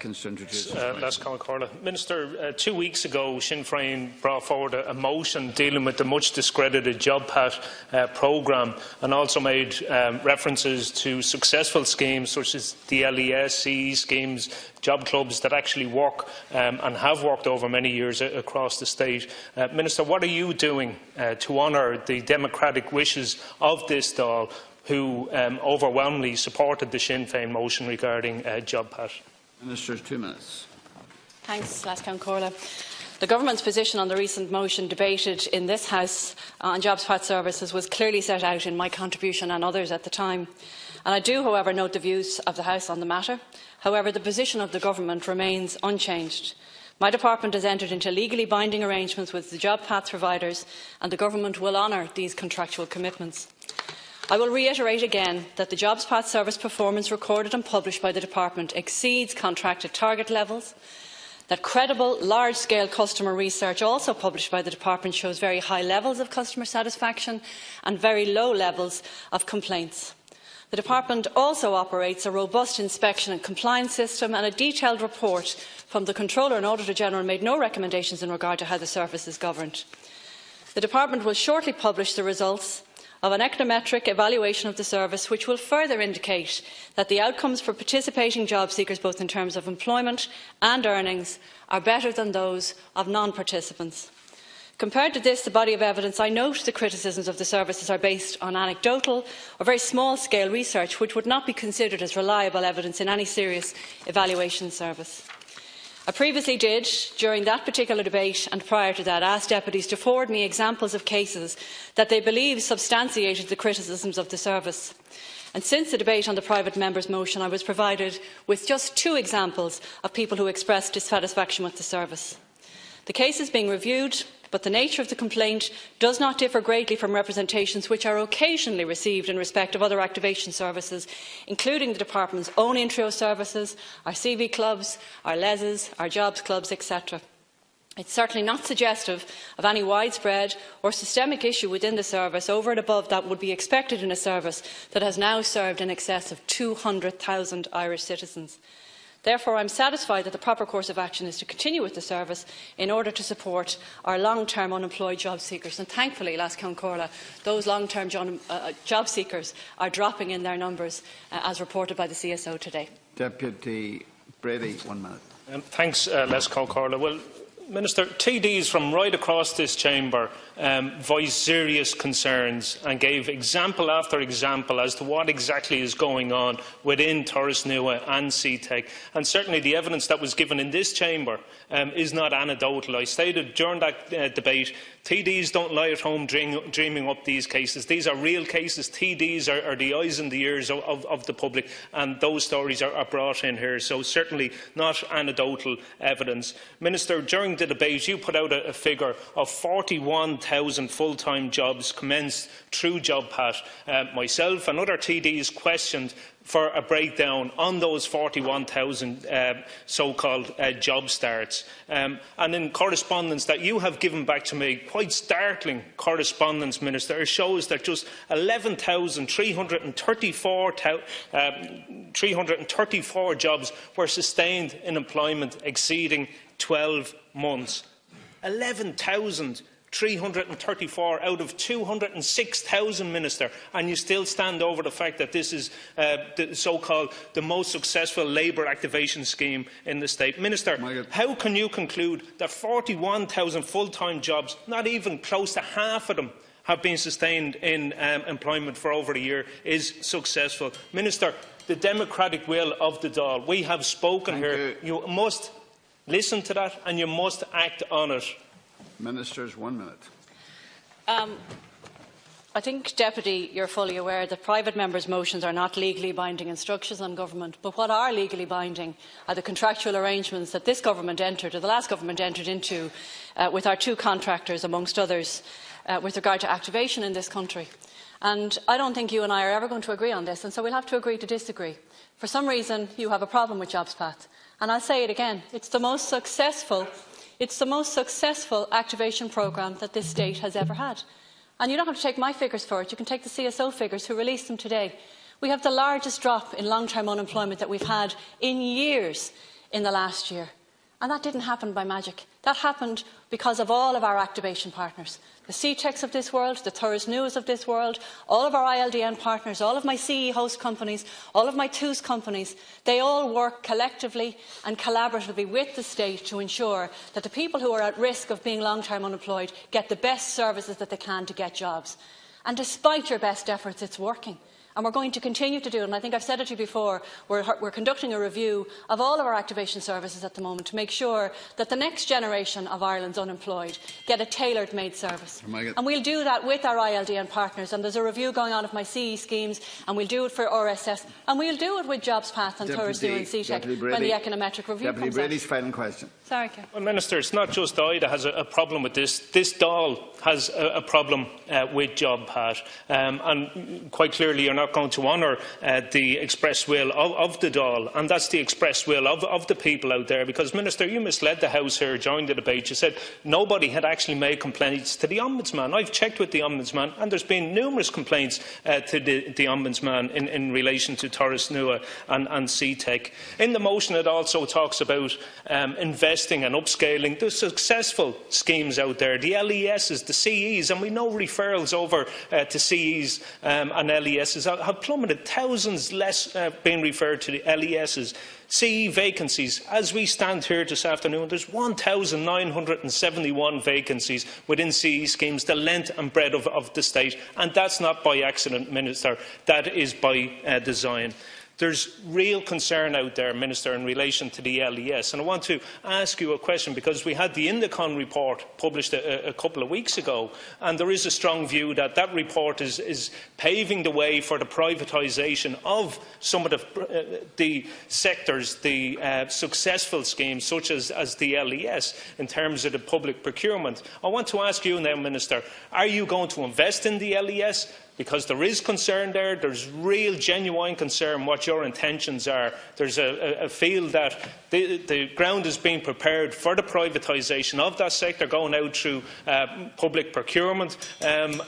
Seconds to introduce. Minister, 2 weeks ago, Sinn Féin brought forward a motion dealing with the much discredited JobPath programme, and also made references to successful schemes such as the LES, CE schemes, job clubs that actually work and have worked over many years across the state. Minister, what are you doing to honour the democratic wishes of this Dáil, who overwhelmingly supported the Sinn Féin motion regarding JobPath? Minister, 2 minutes. Thanks, Lascan Corla. The Government's position on the recent motion debated in this House on JobPath services was clearly set out in my contribution and others at the time. And I do, however, note the views of the House on the matter. However, the position of the Government remains unchanged. My department has entered into legally binding arrangements with the JobPath providers, and the Government will honour these contractual commitments. I will reiterate again that the JobPath service performance recorded and published by the Department exceeds contracted target levels, that credible, large-scale customer research also published by the Department shows very high levels of customer satisfaction and very low levels of complaints. The Department also operates a robust inspection and compliance system, and a detailed report from the Controller and Auditor General made no recommendations in regard to how the service is governed. The Department will shortly publish the results of an econometric evaluation of the service, which will further indicate that the outcomes for participating job seekers, both in terms of employment and earnings, are better than those of non-participants. Compared to this, the body of evidence, I note the criticisms of the services are based on anecdotal or very small-scale research, which would not be considered as reliable evidence in any serious evaluation service. I previously did, during that particular debate and prior to that, ask deputies to forward me examples of cases that they believe substantiated the criticisms of the service. And since the debate on the private member's motion, I was provided with just 2 examples of people who expressed dissatisfaction with the service. The case is being reviewed, but the nature of the complaint does not differ greatly from representations which are occasionally received in respect of other activation services, including the Department's own intro services, our CV clubs, our LESs, our jobs clubs, etc. It is certainly not suggestive of any widespread or systemic issue within the service over and above that would be expected in a service that has now served in excess of 200,000 Irish citizens. Therefore, I am satisfied that the proper course of action is to continue with the service in order to support our long-term unemployed job seekers. And thankfully, Lascan Corla, those long-term job seekers are dropping in their numbers, as reported by the CSO today. Deputy Brady, 1 minute. Thanks, Lascan Corla. Well, Minister, TDs from right across this chamber voiced serious concerns and gave example after example as to what exactly is going on within Torres Nua and CTEC. And certainly the evidence that was given in this chamber is not anecdotal. I stated during that debate, TDs don't lie at home dreaming up these cases. These are real cases. TDs are the eyes and the ears of the public, and those stories are brought in here. So certainly not anecdotal evidence. Minister, during the debate, you put out a figure of 41,000 full-time jobs commenced through JobPath. Myself and other TDs questioned for a breakdown on those 41,000 so-called job starts. And in correspondence that you have given back to me, quite startling correspondence, Minister, shows that just 11,334 jobs were sustained in employment exceeding 12 months. 11,334 out of 206,000, Minister, and you still stand over the fact that this is the so-called the most successful labour activation scheme in the state. Minister, how can you conclude that 41,000 full-time jobs, not even close to half of them, have been sustained in employment for over a year, is successful? Minister, the democratic will of the Dáil, we have spoken here. You must listen to that and you must act on it. Ministers, 1 minute. I think, Deputy, you are fully aware that private members' motions are not legally binding instructions on government, but what are legally binding are the contractual arrangements that this government entered, or the last government entered into, with our 2 contractors, amongst others, with regard to activation in this country. And I don't think you and I are ever going to agree on this, and so we'll have to agree to disagree. For some reason, you have a problem with JobPath, and I'll say it again: it's the most successful activation programme that this state has ever had. And you don't have to take my figures for it. You can take the CSO figures, who released them today. We have the largest drop in long-term unemployment that we've had in years in the last year. And that didn't happen by magic. That happened because of all of our activation partners. The CTECs of this world, the Thuras Nuas of this world, all of our ILDN partners, all of my CE host companies, all of my TUS companies, they all work collectively and collaboratively with the state to ensure that the people who are at risk of being long-term unemployed get the best services that they can to get jobs. And despite your best efforts, it's working. And we're going to continue to do it. And I think I've said it to you before, we're conducting a review of all of our activation services at the moment to make sure that the next generation of Ireland's unemployed get a tailor-made service. And we'll do that with our ILDN partners. And there's a review going on of my CE schemes, and we'll do it for RSS, and we'll do it with JobsPath and Thuras New and CTEC when the econometric review Deputy comes Brady's out. final question. Sorry, Ken. Well, Minister, it's not just I that has a problem with this. This Dáil has a problem with JobPath. And quite clearly you're not going to honour the express will of the Dáil, and that's the express will of the people out there. Because, Minister, you misled the House here during the debate. You said nobody had actually made complaints to the Ombudsman. I've checked with the Ombudsman, and there's been numerous complaints to the Ombudsman in relation to Thuras Nua and CTEC. In the motion, it also talks about investing and upscaling the successful schemes out there, the LESs, the CEs, and we know referrals over to CEs and LESs have plummeted. Thousands less being referred to the LESs. CE vacancies, as we stand here this afternoon, there's 1,971 vacancies within CE schemes, the length and breadth of the state, and that's not by accident, Minister, that is by design. There's real concern out there, Minister, in relation to the LES. And I want to ask you a question, because we had the Indicon report published a couple of weeks ago, and there is a strong view that that report is paving the way for the privatisation of some of the sectors, the successful schemes, such as the LES, in terms of the public procurement. I want to ask you now, Minister, are you going to invest in the LES? Because there is concern there, there's real, genuine concern what your intentions are. There's a feel that the ground is being prepared for the privatisation of that sector, going out through public procurement, and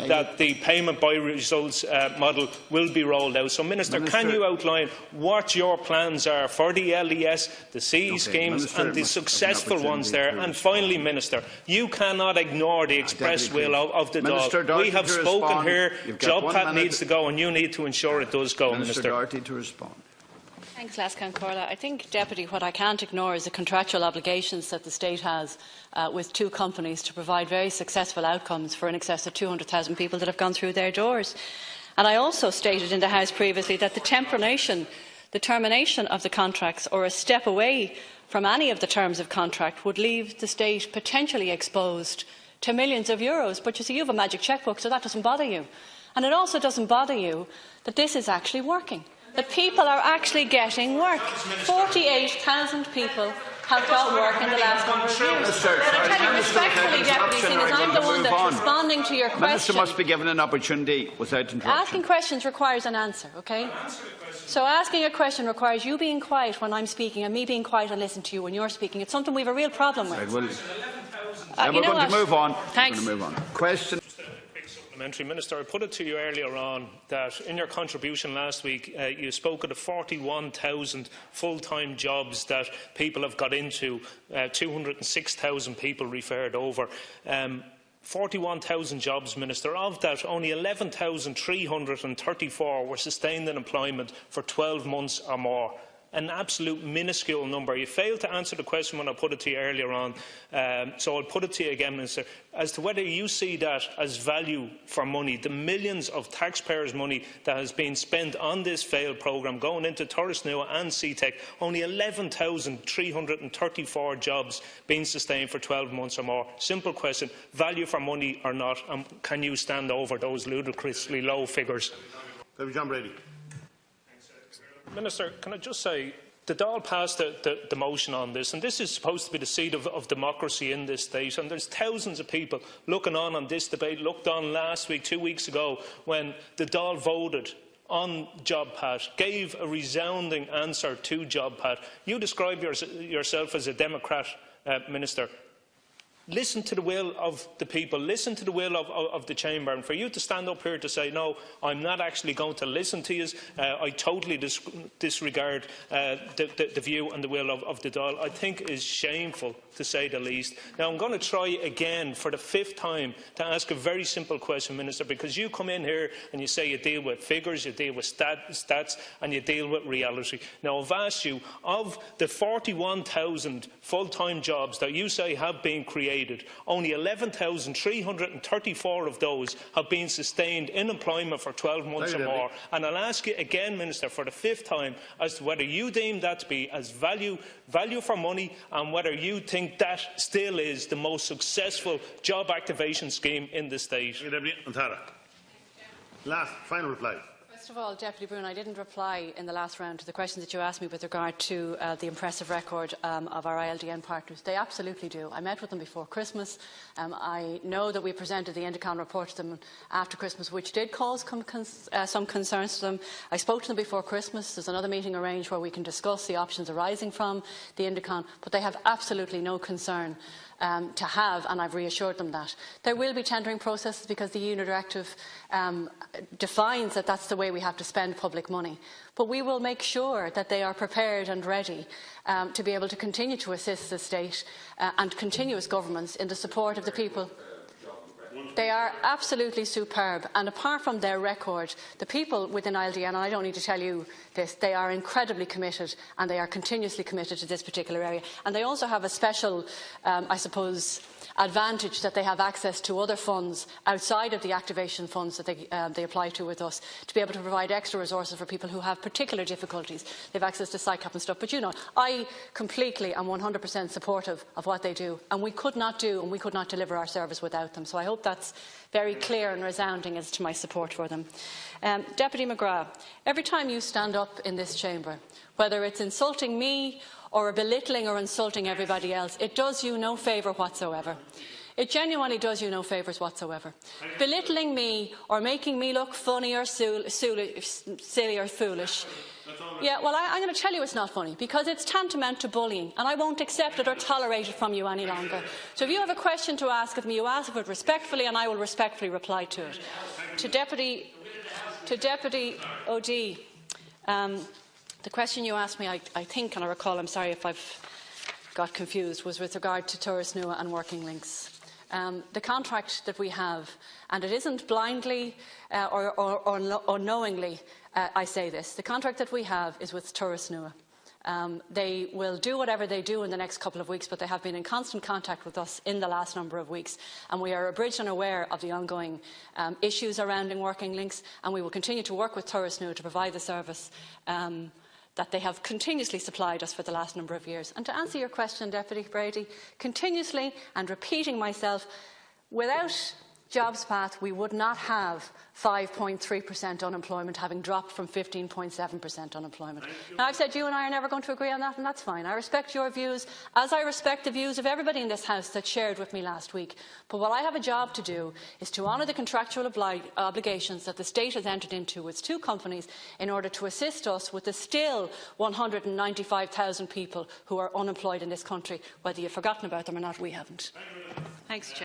that the payment by results model will be rolled out. So, Minister, can you outline what your plans are for the LES, the CE schemes, Minister, and the successful ones there? And finally, Minister, you cannot ignore the express will of the Dáil. We have spoken here. JobPath needs to go, and you need to ensure it does go, Minister. Doherty to respond. Thanks, Lascan Corla. I think, Deputy, what I can't ignore is the contractual obligations that the state has with two companies to provide very successful outcomes for in excess of 200,000 people that have gone through their doors. And I also stated in the House previously that the termination of the contracts, or a step away from any of the terms of contract, would leave the state potentially exposed to millions of euros. But you see, you have a magic chequebook, so that doesn't bother you. And it also doesn't bother you that this is actually working, that people are actually getting work. 48,000 people have got work in the last number of years. But I tell you respectfully, Deputy, seeing as I'm the one that's responding to your question. Minister must be given an opportunity without interruption. Asking questions requires an answer, okay? So asking a question requires you being quiet when I'm speaking and me being quiet and listening to you when you're speaking. It's something we have a real problem with. Right, well, we're going to move on. Thanks. We're going to move on. Question. Minister, I put it to you earlier on that in your contribution last week you spoke of the 41,000 full-time jobs that people have got into, 206,000 people referred over. 41,000 jobs, Minister. Of that, only 11,334 were sustained in employment for 12 months or more. An absolute minuscule number. You failed to answer the question when I put it to you earlier on, so I'll put it to you again, Minister, as to whether you see that as value for money, the millions of taxpayers' money that has been spent on this failed programme going into Thuras Nua and CTEC, only 11,334 jobs being sustained for 12 months or more. Simple question, value for money or not, and can you stand over those ludicrously low figures? John Brady. Minister, can I just say, the Dáil passed the motion on this, and this is supposed to be the seat of democracy in this state, and there's thousands of people looking on this debate, looked on last week, 2 weeks ago, when the Dáil voted on JobPath, gave a resounding answer to JobPath. You describe yourself as a Democrat, Minister. listen to the will of the people, listen to the will of the Chamber, and for you to stand up here to say, no, I'm not actually going to listen to you, I totally disregard the view and the will of the Dáil, I think is shameful, to say the least. Now, I'm going to try again for the 5th time to ask a very simple question, Minister, because you come in here and you say you deal with figures, you deal with stats, and you deal with reality. Now, I've asked you, of the 41,000 full-time jobs that you say have been created, only 11,334 of those have been sustained in employment for 12 months or more. And I'll ask you again, Minister, for the 5th time, as to whether you deem that to be as value for money, and whether you think that still is the most successful job activation scheme in the state. Last, final reply. First of all, Deputy Brune, I didn't reply in the last round to the questions that you asked me with regard to the impressive record of our ILDN partners. They absolutely do. I met with them before Christmas. I know that we presented the Indicon report to them after Christmas, which did cause some concerns to them. I spoke to them before Christmas. There's another meeting arranged where we can discuss the options arising from the Indicon, but they have absolutely no concern to have, and I've reassured them that. There will be tendering processes because the Union Directive defines that that's the way we have to spend public money. But we will make sure that they are prepared and ready to be able to continue to assist the state and continuous governments in the support of the people. They are absolutely superb, and apart from their record, the people within ILDN, and I don't need to tell you this, they are incredibly committed, and they are continuously committed to this particular area. And they also have a special, I suppose, advantage that they have access to other funds outside of the activation funds that they apply to with us, to be able to provide extra resources for people who have particular difficulties. They have access to SICAP and stuff. But you know, I completely and 100% supportive of what they do, and we could not do and we could not deliver our service without them. So I hope that's very clear and resounding as to my support for them. Deputy McGrath, every time you stand up in this chamber, whether it's insulting me or belittling or insulting everybody else, it does you no favour whatsoever. It genuinely does you no favours whatsoever. Belittling me or making me look funny or silly or foolish. Yeah, well, I'm going to tell you it's not funny, because it's tantamount to bullying, and I won't accept it or tolerate it from you any longer. So if you have a question to ask of me, you ask it respectfully, and I will respectfully reply to it. To Deputy O'D, the question you asked me, I think, and I recall, I'm sorry if I've got confused, was with regard to Turas Nua and Working Links. The contract that we have, and it isn't blindly or unknowingly I say this, the contract that we have is with Turas Nua. They will do whatever they do in the next couple of weeks, but they have been in constant contact with us in the last number of weeks, and we are abridged and aware of the ongoing issues surrounding Working Links, and we will continue to work with Turas Nua to provide the service that they have continuously supplied us for the last number of years. And to answer your question, Deputy Brady, continuously and repeating myself, without JobsPath, we would not have 5.3% unemployment, having dropped from 15.7% unemployment. Now, I've said you and I are never going to agree on that, and that's fine. I respect your views, as I respect the views of everybody in this House that shared with me last week. But what I have a job to do is to honour the contractual obligations that the state has entered into with 2 companies in order to assist us with the still 195,000 people who are unemployed in this country. Whether you've forgotten about them or not, we haven't. Thanks, Chair.